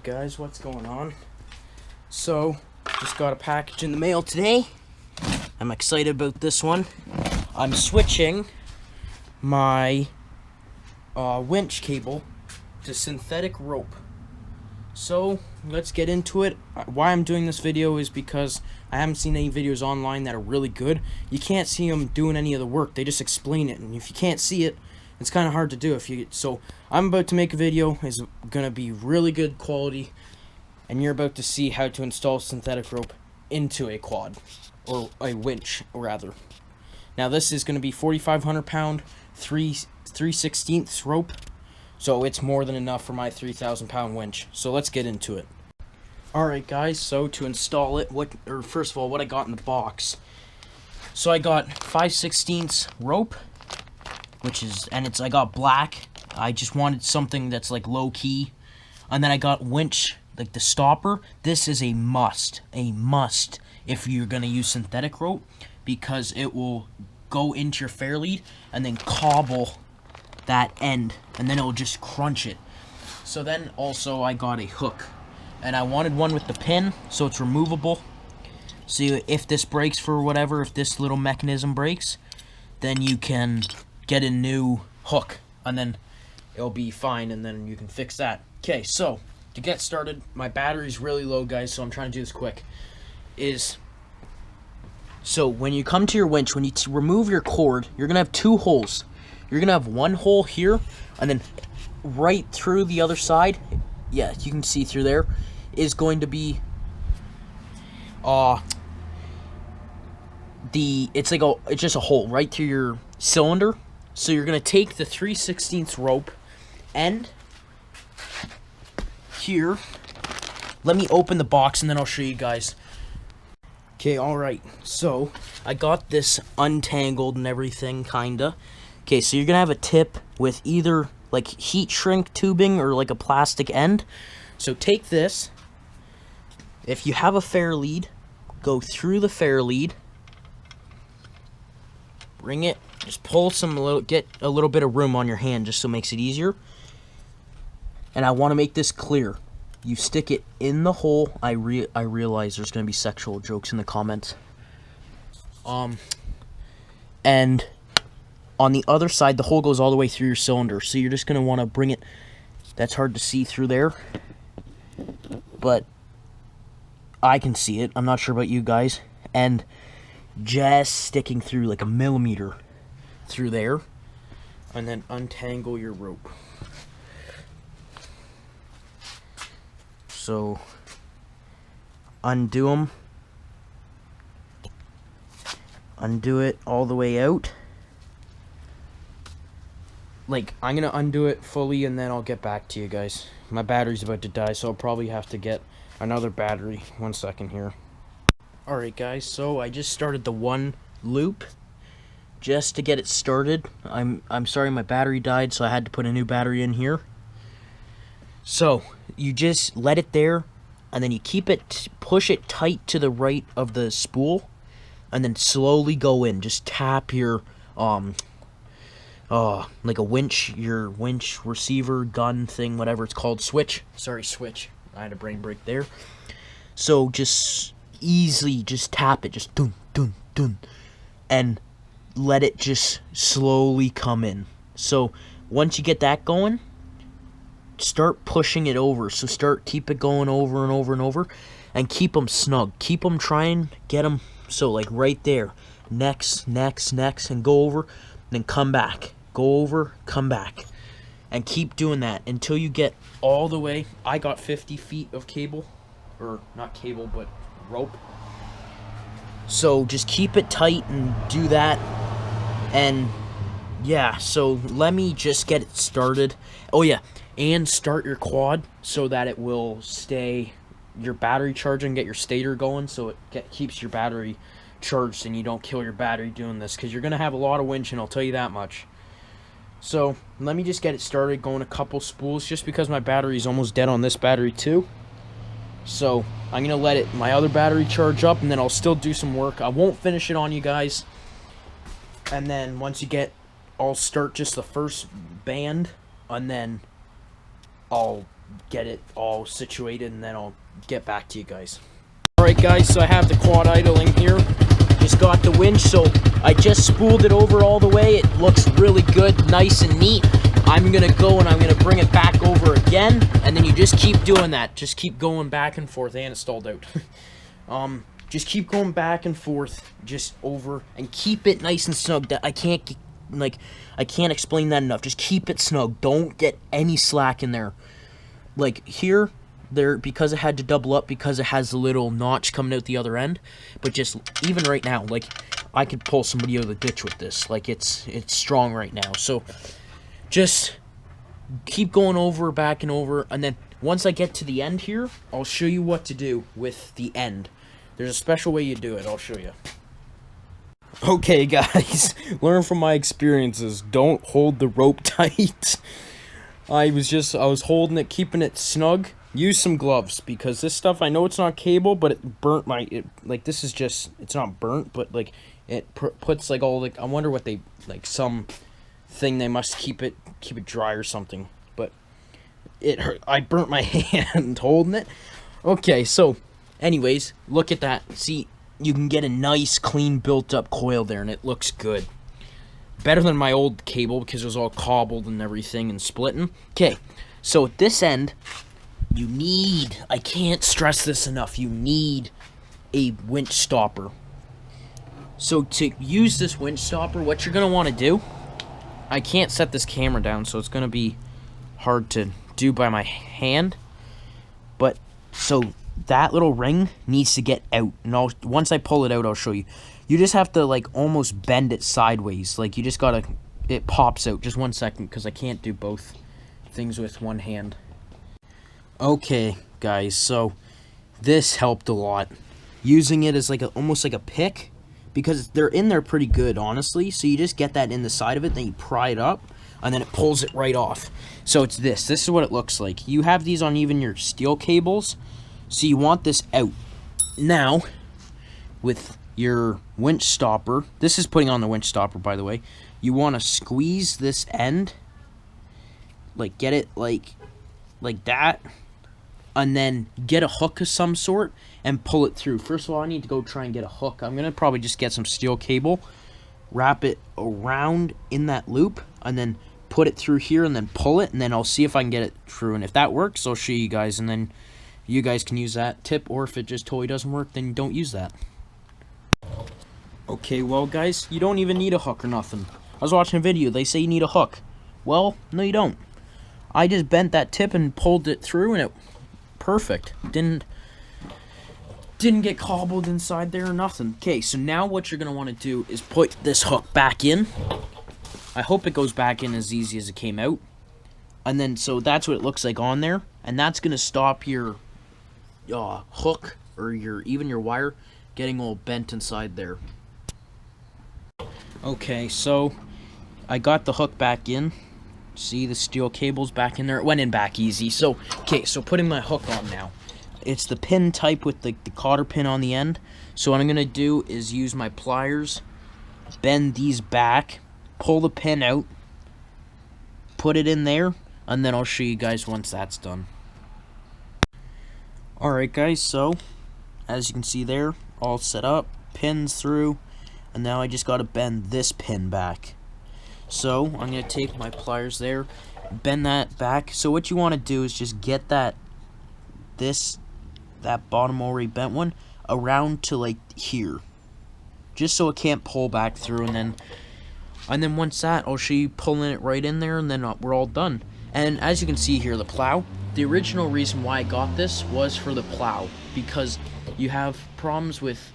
Alright guys, what's going on? So, just got a package in the mail today. I'm excited about this one. I'm switching my winch cable to synthetic rope. So, let's get into it. Why I'm doing this video is because I haven't seen any videos online that are really good. You can't see them doing any of the work. They just explain it, and if you can't see it, it's kind of hard to do. So I'm about to make a video. It's gonna be really good quality, and you're about to see how to install synthetic rope into a quad, or a winch rather. Now this is gonna be 4,500 pound 3/16 rope, so it's more than enough for my 3,000 pound winch. So let's get into it. Alright guys, so to install it, first of all, what I got in the box. So I got 5/16 rope, I got black. I just wanted something that's like low key. And then I got winch, like the stopper. This is a must if you're gonna use synthetic rope, because it will go into your fair lead and then cobble that end, and then it'll just crunch it. So then also I got a hook, and I wanted one with the pin so it's removable. So if this breaks for whatever, if this little mechanism breaks, then you can get a new hook, and then it'll be fine, and then you can fix that. Okay, so to get started, my battery's really low, guys, so I'm trying to do this quick. So when you come to your winch, when you remove your cord, you're gonna have two holes. You're gonna have one hole here, and then right through the other side, yeah, you can see through there, is going to be it's just a hole right through your cylinder. So you're gonna take the 3/16 rope end here. Let me open the box and then I'll show you guys. Okay, alright, so I got this untangled and everything, kinda. Okay, so you're gonna have a tip with either like heat shrink tubing or like a plastic end. So take this. If you have a fair lead, go through the fair lead, bring it, just pull get a little bit of room on your hand just so it makes it easier. And I want to make this clear. You stick it in the hole. I realize there's going to be sexual jokes in the comments. And on the other side, the hole goes all the way through your cylinder. So you're just going to want to bring it. That's hard to see through there, but I can see it. I'm not sure about you guys. And just sticking through like a millimeter through there, and then untangle your rope. So undo them, undo it all the way out. Like, I'm gonna undo it fully and then I'll get back to you guys. My battery's about to die, so I'll probably have to get another battery. 1 second here. Alright guys, so I just started the one loop just to get it started. I'm sorry, my battery died, so I had to put a new battery in here. So you just let it there, and then you push it tight to the right of the spool, and then slowly go in. Just tap your like your winch receiver gun thing, whatever it's called, switch. Sorry, switch. I had a brain break there. So just easily just tap it, just dun dun dun, and let it just slowly come in. So once you get that going, start pushing it over. So keep it going over and over and over, and keep them snug. Keep them, try and get them so like right there. Next, and go over, then come back. Go over, come back, and keep doing that until you get all the way. I got 50 feet of cable, or not cable, but rope. So just keep it tight and do that. And yeah, so let me just get it started. Oh yeah, and start your quad so that it will stay your battery charging, get your stator going, so it keeps your battery charged and you don't kill your battery doing this, because you're gonna have a lot of winch, and I'll tell you that much. So let me just get it started, going a couple spools, just because my battery is almost dead on this battery too. So I'm gonna let my other battery charge up, and then I'll still do some work. I won't finish it on you guys. And then once I'll start just the first band, and then I'll get it all situated, and then I'll get back to you guys. Alright guys, so I have the quad idling here. Just got the winch, so I just spooled it over all the way. It looks really good, nice and neat. I'm gonna go and I'm gonna bring it back over again, and then you just keep doing that. Just keep going back and forth, and it stalled out. Just keep going back and forth, just over, and keep it nice and snug. That I can't explain that enough. Just keep it snug. Don't get any slack in there. Like here, there, because it had to double up because it has a little notch coming out the other end. But just even right now, like I could pull somebody out of the ditch with this. Like it's strong right now. So just keep going over, back and over, and then once I get to the end here, I'll show you what to do with the end. There's a special way you do it. I'll show you. Okay, guys, learn from my experiences. Don't hold the rope tight. I was holding it, keeping it snug. Use some gloves, because this stuff, I know it's not cable, but it burnt my, like, this is just, it's not burnt, but, like, it puts, like, all, like, I wonder what they, like, some thing they must keep it dry or something, but it hurt. I burnt my hand holding it. Okay, so anyways, look at that. See, you can get a nice, clean, built-up coil there, and it looks good. Better than my old cable, because it was all cobbled and everything and splitting. Okay, so at this end, you need, I can't stress this enough, you need a winch stopper. So to use this winch stopper, what you're going to want to do, I can't set this camera down, so it's going to be hard to do by my hand. But, so that little ring needs to get out. And once I pull it out, I'll show you. You just have to, like, almost bend it sideways. Like, you just got to, it pops out. Just 1 second, because I can't do both things with one hand. Okay, guys, so this helped a lot. Using it as, like, almost like a pick. Because they're in there pretty good, honestly. So you just get that in the side of it, then you pry it up, and then it pulls it right off. So it's this. This is what it looks like. You have these on even your steel cables, so you want this out. Now, with your winch stopper, this is putting on the winch stopper, by the way, you want to squeeze this end, like get it like that, and then get a hook of some sort and pull it through. First of all, I need to go try and get a hook. I'm going to probably just get some steel cable, wrap it around in that loop, and then put it through here and then pull it, and then I'll see if I can get it through. And if that works, I'll show you guys, and then you guys can use that tip, or if it just totally doesn't work, then don't use that. Okay, well, guys, you don't even need a hook or nothing. I was watching a video, they say you need a hook. Well, no you don't. I just bent that tip and pulled it through, and it perfect. Didn't get cobbled inside there or nothing. Okay, so now what you're going to want to do is put this hook back in. I hope it goes back in as easy as it came out. And then, so that's what it looks like on there. And that's going to stop your hook, or even your wire, getting all bent inside there. Okay, so I got the hook back in. See the steel cables back in there? It went in back easy. So, okay, so putting my hook on now. It's the pin type with the cotter pin on the end. So what I'm going to do is use my pliers, bend these back, pull the pin out, put it in there, and then I'll show you guys once that's done. Alright guys, so as you can see there, all set up, pins through, and now I just got to bend this pin back. So I'm going to take my pliers there, bend that back. So what you want to do is just get that bottom already bent one around to like here, just so it can't pull back through, and then once that, I'll show you pulling it right in there, and then we're all done. And as you can see here, the plow, the original reason why I got this was for the plow, because you have problems with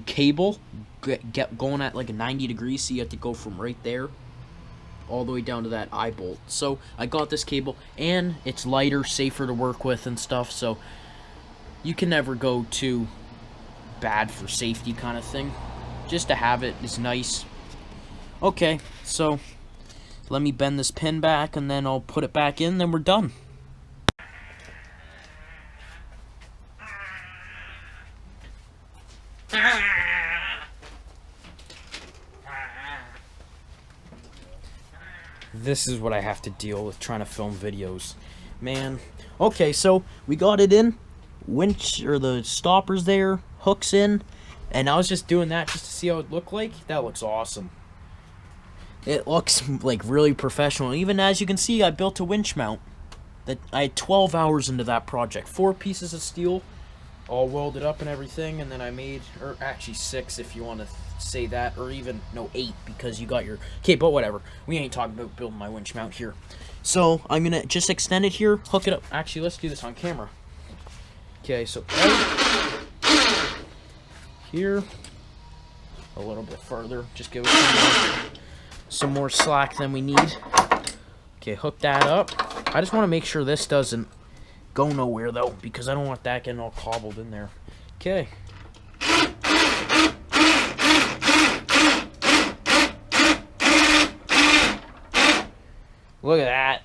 cable going at like a 90 degrees, so you have to go from right there all the way down to that eye bolt. So I got this cable, and it's lighter, safer to work with and stuff, so you can never go too bad for safety kind of thing. Just to have it is nice. Okay, so let me bend this pin back, and then I'll put it back in, then we're done. This is what I have to deal with trying to film videos. Man. Okay, so we got it in. Winch, or the stoppers there, hooks in. And I was just doing that just to see how it looked like. That looks awesome. It looks like really professional. Even as you can see, I built a winch mount. That I had 12 hours into that project. 4 pieces of steel, all welded up and everything. And then I made, or actually 6 if you want to say that, or even, no, 8 because you got your... Okay, but whatever. We ain't talking about building my winch mount here. So I'm going to just extend it here, hook it up. Actually, let's do this on camera. Okay, so right here, a little bit further, just give it some more slack than we need. Okay, hook that up. I just want to make sure this doesn't go nowhere though, because I don't want that getting all cobbled in there. Okay. Look at that.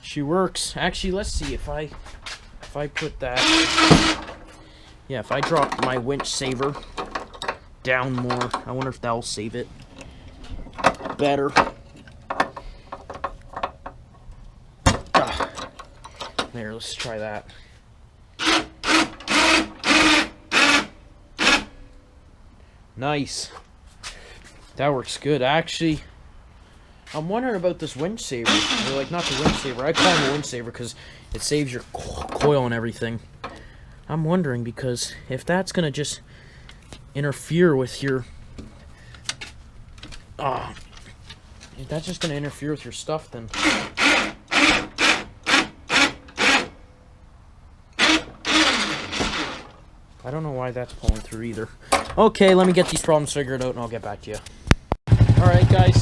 She works. Actually, let's see if I put that. Yeah, if I drop my winch saver down more, I wonder if that'll save it better. There, let's try that. Nice. That works good. Actually, I'm wondering about this winch saver. Or like, not the winch saver. I call it a winch saver because it saves your coil and everything. I'm wondering because if that's gonna just interfere with your... if that's just gonna interfere with your stuff, then... I don't know why that's pulling through either. Okay, let me get these problems figured out and I'll get back to you. Alright guys,